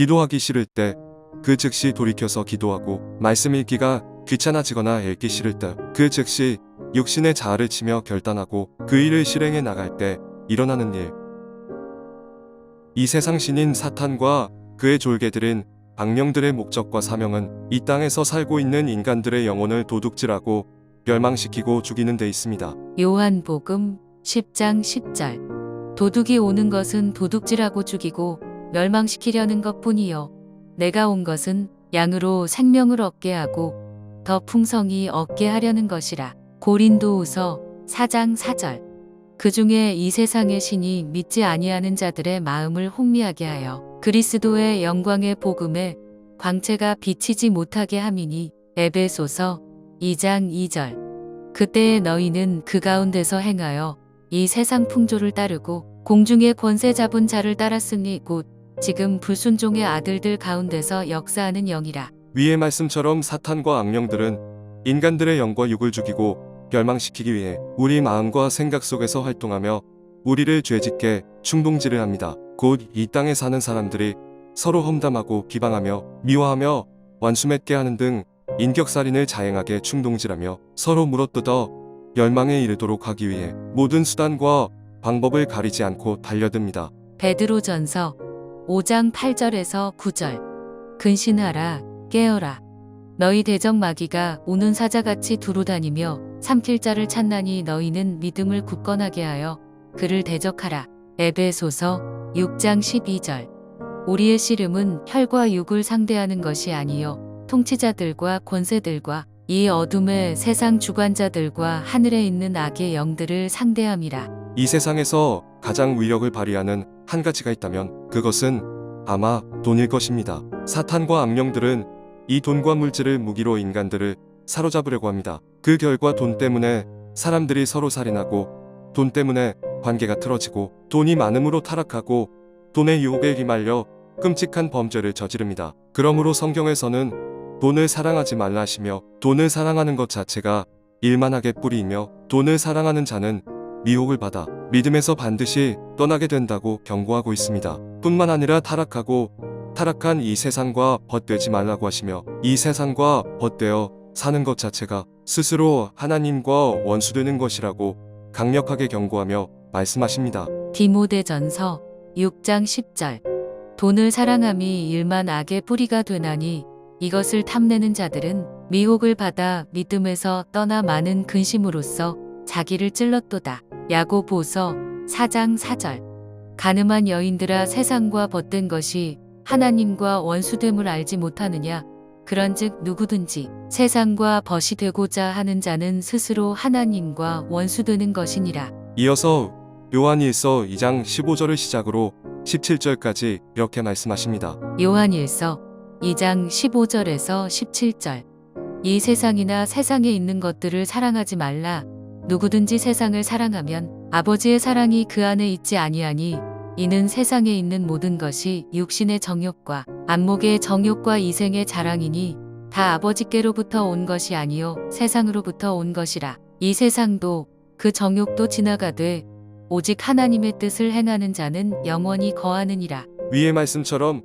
기도하기 싫을 때 그 즉시 돌이켜서 기도하고, 말씀 읽기가 귀찮아지거나 읽기 싫을 때 그 즉시 육신의 자아를 치며 결단하고 그 일을 실행해 나갈 때 일어나는 일. 이 세상 신인 사탄과 그의 졸개들은 악령들의 목적과 사명은 이 땅에서 살고 있는 인간들의 영혼을 도둑질하고 멸망시키고 죽이는 데 있습니다. 요한복음 10장 10절. 도둑이 오는 것은 도둑질하고 죽이고 멸망시키려는 것뿐이요 내가 온 것은 양으로 생명을 얻게 하고 더 풍성히 얻게 하려는 것이라. 고린도후서 4장 4절. 그 중에 이 세상의 신이 믿지 아니하는 자들의 마음을 혼미하게 하여 그리스도의 영광의 복음에 광채가 비치지 못하게 함이니. 에베소서 2장 2절. 그때에 너희는 그 가운데서 행하여 이 세상 풍조를 따르고 공중의 권세 잡은 자를 따랐으니 곧 지금 불순종의 아들들 가운데서 역사하는 영이라. 위의 말씀처럼 사탄과 악령들은 인간들의 영과 육을 죽이고 멸망시키기 위해 우리 마음과 생각 속에서 활동하며 우리를 죄짓게 충동질을 합니다. 곧 이 땅에 사는 사람들이 서로 험담하고 비방하며 미워하며 완수맺게 하는 등 인격살인을 자행하게 충동질하며 서로 물어뜯어 멸망에 이르도록 하기 위해 모든 수단과 방법을 가리지 않고 달려듭니다. 베드로전서 5장 8절에서 9절. 근신하라, 깨어라. 너희 대적 마귀가 우는 사자같이 두루다니며 삼킬 자를 찾나니 너희는 믿음을 굳건하게 하여 그를 대적하라. 에베소서 6장 12절. 우리의 씨름은 혈과 육을 상대하는 것이 아니요 통치자들과 권세들과 이 어둠의 세상 주관자들과 하늘에 있는 악의 영들을 상대함이라. 이 세상에서 가장 위력을 발휘하는 한 가지가 있다면 그것은 아마 돈일 것입니다. 사탄과 악령들은 이 돈과 물질을 무기로 인간들을 사로잡으려고 합니다. 그 결과 돈 때문에 사람들이 서로 살인하고, 돈 때문에 관계가 틀어지고, 돈이 많음으로 타락하고, 돈의 유혹에 휘말려 끔찍한 범죄를 저지릅니다. 그러므로 성경에서는 돈을 사랑하지 말라 하시며, 돈을 사랑하는 것 자체가 일만하게 뿌리이며 돈을 사랑하는 자는 미혹을 받아 믿음에서 반드시 떠나게 된다고 경고하고 있습니다. 뿐만 아니라 타락한 이 세상과 벗되지 말라고 하시며, 이 세상과 벗되어 사는 것 자체가 스스로 하나님과 원수되는 것이라고 강력하게 경고하며 말씀하십니다. 디모데전서 6장 10절. 돈을 사랑함이 일만 악의 뿌리가 되나니 이것을 탐내는 자들은 미혹을 받아 믿음에서 떠나 많은 근심으로써 자기를 찔렀도다. 야고보서 4장 4절. 가늠한 여인들아, 세상과 벗된 것이 하나님과 원수됨을 알지 못하느냐. 그런즉 누구든지 세상과 벗이 되고자 하는 자는 스스로 하나님과 원수되는 것이니라. 이어서 요한일서 2장 15절을 시작으로 17절까지 이렇게 말씀하십니다. 요한일서 2장 15절에서 17절. 이 세상이나 세상에 있는 것들을 사랑하지 말라. 누구든지 세상을 사랑하면 아버지의 사랑이 그 안에 있지 아니하니, 이는 세상에 있는 모든 것이 육신의 정욕과 안목의 정욕과 이생의 자랑이니 다 아버지께로부터 온 것이 아니요 세상으로부터 온 것이라. 이 세상도 그 정욕도 지나가되 오직 하나님의 뜻을 행하는 자는 영원히 거하느니라. 위의 말씀처럼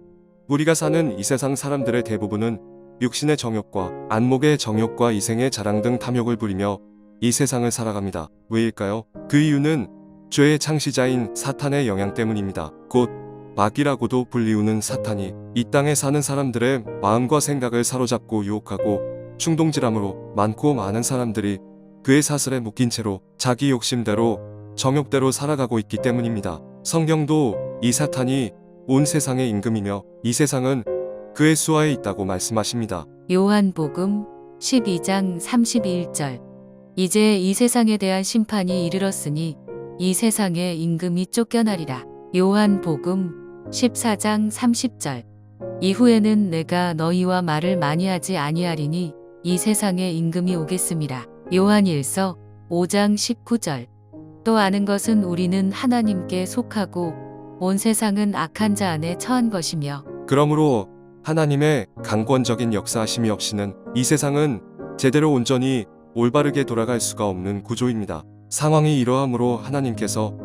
우리가 사는 이 세상 사람들의 대부분은 육신의 정욕과 안목의 정욕과 이생의 자랑 등 탐욕을 부리며 이 세상을 살아갑니다. 왜일까요? 그 이유는 죄의 창시자인 사탄의 영향 때문입니다. 곧 마귀라고도 불리우는 사탄이 이 땅에 사는 사람들의 마음과 생각을 사로잡고 유혹하고 충동질함으로 많고 많은 사람들이 그의 사슬에 묶인 채로 자기 욕심대로 정욕대로 살아가고 있기 때문입니다. 성경도 이 사탄이 온 세상의 임금이며 이 세상은 그의 수하에 있다고 말씀하십니다. 요한복음 12장 31절. 이제 이 세상에 대한 심판이 이르렀으니 이 세상의 임금이 쫓겨나리라. 요한복음 14장 30절. 이후에는 내가 너희와 말을 많이 하지 아니하리니 이 세상의 임금이 오겠음이라. 요한일서 5장 19절. 또 아는 것은 우리는 하나님께 속하고 온 세상은 악한 자 안에 처한 것이며, 그러므로 하나님의 강권적인 역사하심이 없이는 이 세상은 제대로 온전히 올바르게 돌아갈 수가 없는 구조입니다. 상황이 이러함으로 하나님께서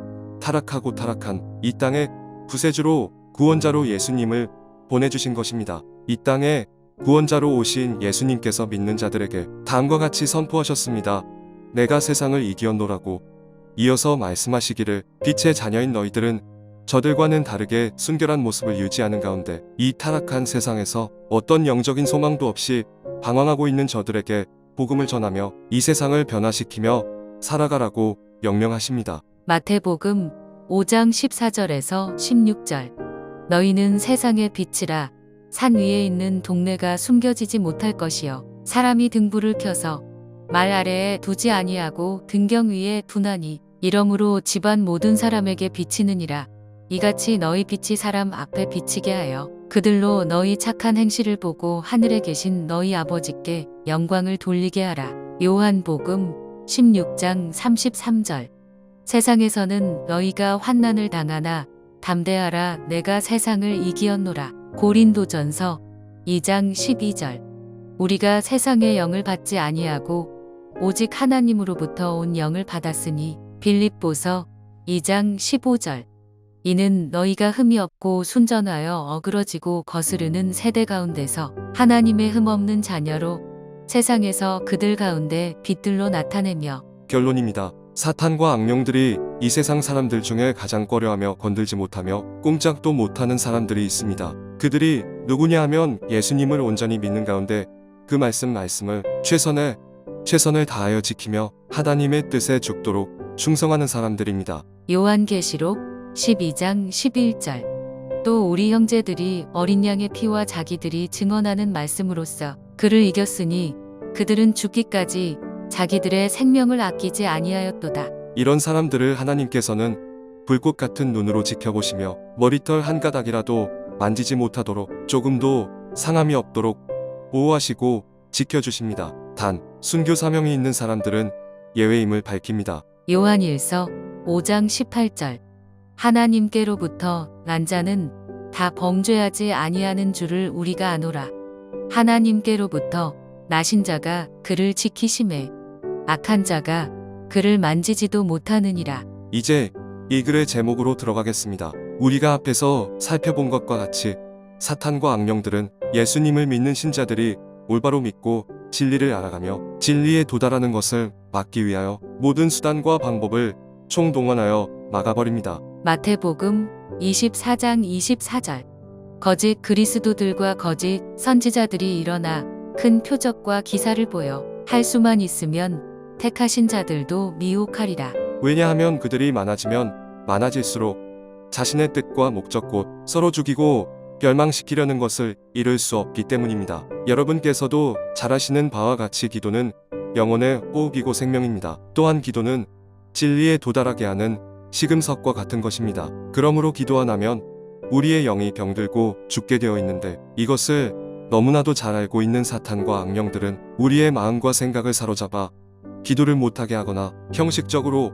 타락한 이 땅의 구세주로 구원자로 예수님을 보내주신 것입니다. 이 땅에 구원자로 오신 예수님께서 믿는 자들에게 다음과 같이 선포하셨습니다. 내가 세상을 이기었노라고. 이어서 말씀하시기를 빛의 자녀인 너희들은 저들과는 다르게 순결한 모습을 유지하는 가운데 이 타락한 세상에서 어떤 영적인 소망도 없이 방황하고 있는 저들에게 복음을 전하며 이 세상을 변화시키며 살아가라고 명령하십니다. 마태복음 5장 14절에서 16절. 너희는 세상의 빛이라. 산 위에 있는 동네가 숨겨지지 못할 것이요 사람이 등불을 켜서 말 아래에 두지 아니하고 등경 위에 두나니 이러므로 집안 모든 사람에게 비치느니라. 이같이 너희 빛이 사람 앞에 비치게 하여 그들로 너희 착한 행실을 보고 하늘에 계신 너희 아버지께 영광을 돌리게 하라. 요한복음 16장 33절. 세상에서는 너희가 환난을 당하나 담대하라. 내가 세상을 이기었노라. 고린도전서 2장 12절. 우리가 세상의 영을 받지 아니하고 오직 하나님으로부터 온 영을 받았으니 빌립보서 2장 15절. 이는 너희가 흠이 없고 순전하여 어그러지고 거스르는 세대 가운데서 하나님의 흠 없는 자녀로 세상에서 그들 가운데 빛들로 나타내며. 결론입니다. 사탄과 악령들이 이 세상 사람들 중에 가장 꺼려하며 건들지 못하며 꼼짝도 못하는 사람들이 있습니다. 그들이 누구냐 하면 예수님을 온전히 믿는 가운데 그 말씀을 최선을 다하여 지키며 하나님의 뜻에 죽도록 충성하는 사람들입니다. 요한계시록 12장 11절. 또 우리 형제들이 어린 양의 피와 자기들이 증언하는 말씀으로써 그를 이겼으니 그들은 죽기까지 자기들의 생명을 아끼지 아니하였도다. 이런 사람들을 하나님께서는 불꽃 같은 눈으로 지켜보시며 머리털 한 가닥이라도 만지지 못하도록 조금도 상함이 없도록 보호하시고 지켜주십니다. 단 순교 사명이 있는 사람들은 예외임을 밝힙니다. 요한일서 5장 18절. 하나님께로부터 난 자는 다 범죄하지 아니하는 줄을 우리가 아노라. 하나님께로부터 나신 자가 그를 지키심에 악한 자가 그를 만지지도 못하느니라. 이제 이 글의 제목으로 들어가겠습니다. 우리가 앞에서 살펴본 것과 같이 사탄과 악령들은 예수님을 믿는 신자들이 올바로 믿고 진리를 알아가며 진리에 도달하는 것을 막기 위하여 모든 수단과 방법을 총동원하여 막아버립니다. 마태복음 24장 24절. 거짓 그리스도들과 거짓 선지자들이 일어나 큰 표적과 기사를 보여 할 수만 있으면 택하신 자들도 미혹하리라. 왜냐하면 그들이 많아지면 많아질수록 자신의 뜻과 목적 곧 서로 죽이고 멸망시키려는 것을 이룰 수 없기 때문입니다. 여러분께서도 잘 아시는 바와 같이 기도는 영혼의 호흡이고 생명입니다. 또한 기도는 진리에 도달하게 하는 식음석과 같은 것입니다. 그러므로 기도 안 하면 우리의 영이 병들고 죽게 되어 있는데 이것을 너무나도 잘 알고 있는 사탄과 악령들은 우리의 마음과 생각을 사로잡아 기도를 못하게 하거나 형식적으로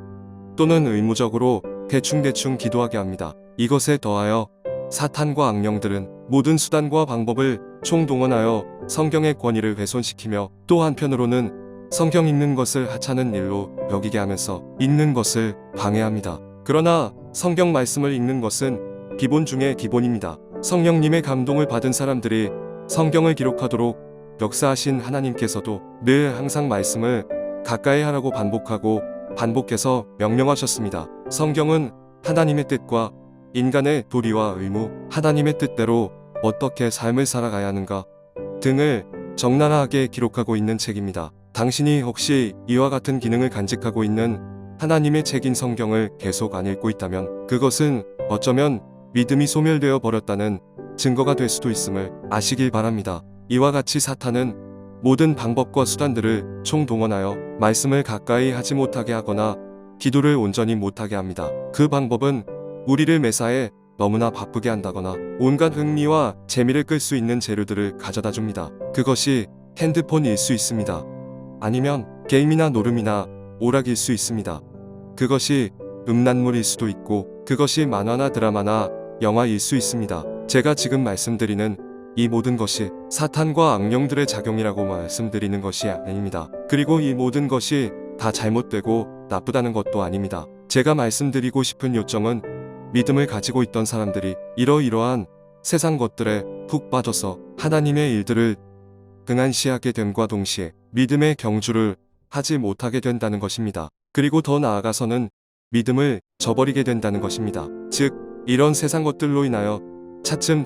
또는 의무적으로 대충 기도하게 합니다. 이것에 더하여 사탄과 악령들은 모든 수단과 방법을 총동원하여 성경의 권위를 훼손시키며 또 한편으로는 성경 읽는 것을 하찮은 일로 여기게 하면서 읽는 것을 방해합니다. 그러나 성경 말씀을 읽는 것은 기본 중의 기본입니다. 성령님의 감동을 받은 사람들이 성경을 기록하도록 역사하신 하나님께서도 늘 항상 말씀을 가까이 하라고 반복해서 명령하셨습니다. 성경은 하나님의 뜻과 인간의 도리와 의무, 하나님의 뜻대로 어떻게 삶을 살아가야 하는가 등을 적나라하게 기록하고 있는 책입니다. 당신이 혹시 이와 같은 기능을 간직하고 있는 하나님의 책인 성경을 계속 안 읽고 있다면 그것은 어쩌면 믿음이 소멸되어 버렸다는 증거가 될 수도 있음을 아시길 바랍니다. 이와 같이 사탄은 모든 방법과 수단들을 총동원하여 말씀을 가까이 하지 못하게 하거나 기도를 온전히 못하게 합니다. 그 방법은 우리를 매사에 너무나 바쁘게 한다거나 온갖 흥미와 재미를 끌 수 있는 재료들을 가져다 줍니다. 그것이 핸드폰일 수 있습니다. 아니면 게임이나 노름이나 오락일 수 있습니다. 그것이 음란물일 수도 있고 그것이 만화나 드라마나 영화일 수 있습니다. 제가 지금 말씀드리는 이 모든 것이 사탄과 악령들의 작용이라고 말씀드리는 것이 아닙니다. 그리고 이 모든 것이 다 잘못되고 나쁘다는 것도 아닙니다. 제가 말씀드리고 싶은 요점은 믿음을 가지고 있던 사람들이 이러이러한 세상 것들에 푹 빠져서 하나님의 일들을 등한시하게 됨과 동시에 믿음의 경주를 하지 못하게 된다는 것입니다. 그리고 더 나아가서는 믿음을 저버리게 된다는 것입니다. 즉, 이런 세상 것들로 인하여 차츰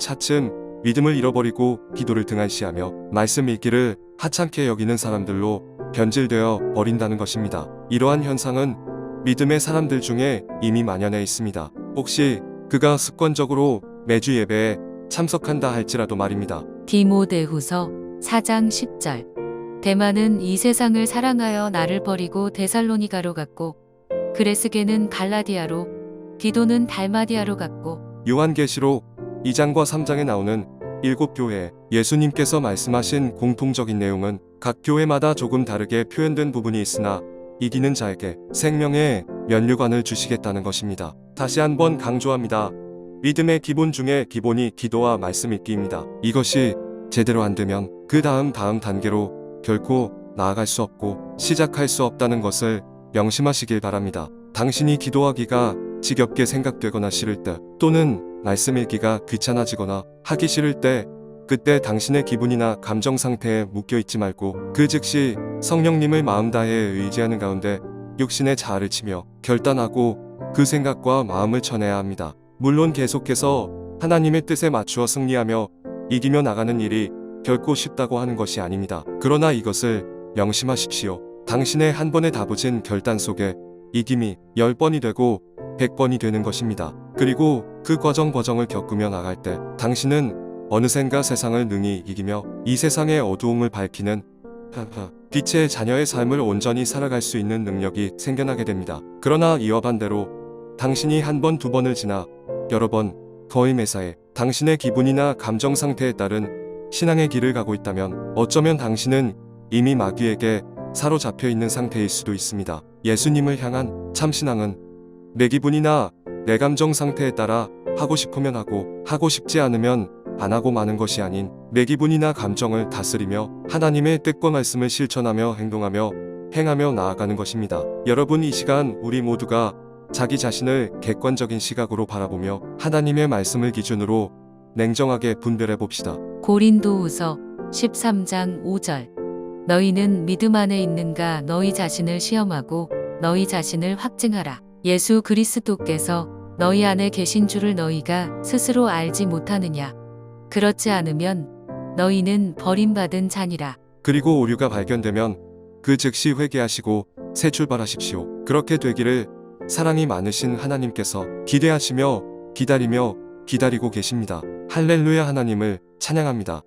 믿음을 잃어버리고 기도를 등한시하며 말씀 읽기를 하찮게 여기는 사람들로 변질되어 버린다는 것입니다. 이러한 현상은 믿음의 사람들 중에 이미 만연해 있습니다. 혹시 그가 습관적으로 매주 예배에 참석한다 할지라도 말입니다. 디모데후서 4장 10절. 데마는 이 세상을 사랑하여 나를 버리고 데살로니가로 갔고 그레스게는 갈라디아로 디도는 달마디아로 갔고. 요한계시록 2장과 3장에 나오는 7교회, 예수님께서 말씀하신 공통적인 내용은 각 교회마다 조금 다르게 표현된 부분이 있으나 이기는 자에게 생명의 면류관을 주시겠다는 것입니다. 다시 한번 강조합니다. 믿음의 기본 중에 기본이 기도와 말씀 읽기입니다. 이것이 제대로 안 되면 그 다음 단계로 결코 나아갈 수 없고 시작할 수 없다는 것을 명심하시길 바랍니다. 당신이 기도하기가 지겹게 생각되거나 싫을 때, 또는 말씀 읽기가 귀찮아지거나 하기 싫을 때, 그때 당신의 기분이나 감정 상태에 묶여 있지 말고 그 즉시 성령님을 마음 다해 의지하는 가운데 육신의 자아를 치며 결단하고 그 생각과 마음을 쳐내야 합니다. 물론 계속해서 하나님의 뜻에 맞추어 승리하며 이기며 나가는 일이 결코 쉽다고 하는 것이 아닙니다. 그러나 이것을 명심하십시오. 당신의 한 번의 다부진 결단 속에 이김이 10번이 되고 100번이 되는 것입니다. 그리고 그 과정을 겪으며 나갈 때 당신은 어느샌가 세상을 능히 이기며 이 세상의 어두움을 밝히는 빛의 자녀의 삶을 온전히 살아갈 수 있는 능력이 생겨나게 됩니다. 그러나 이와 반대로 당신이 한 번, 두 번을 지나 여러 번, 거의 매사에 당신의 기분이나 감정 상태에 따른 신앙의 길을 가고 있다면 어쩌면 당신은 이미 마귀에게 사로잡혀 있는 상태일 수도 있습니다. 예수님을 향한 참신앙은 내 기분이나 내 감정 상태에 따라 하고 싶으면 하고, 하고 싶지 않으면 안 하고 마는 것이 아닌 내 기분이나 감정을 다스리며 하나님의 뜻과 말씀을 실천하며 행하며 나아가는 것입니다. 여러분, 이 시간 우리 모두가 자기 자신을 객관적인 시각으로 바라보며 하나님의 말씀을 기준으로 냉정하게 분별해 봅시다. 고린도후서 13장 5절. 너희는 믿음 안에 있는가 너희 자신을 시험하고 너희 자신을 확증하라. 예수 그리스도께서 너희 안에 계신 줄을 너희가 스스로 알지 못하느냐. 그렇지 않으면 너희는 버림받은 자니라. 그리고 오류가 발견되면 그 즉시 회개하시고 새 출발하십시오. 그렇게 되기를 사랑이 많으신 하나님께서 기대하시며 기다리고 계십니다. 할렐루야. 하나님을 찬양합니다.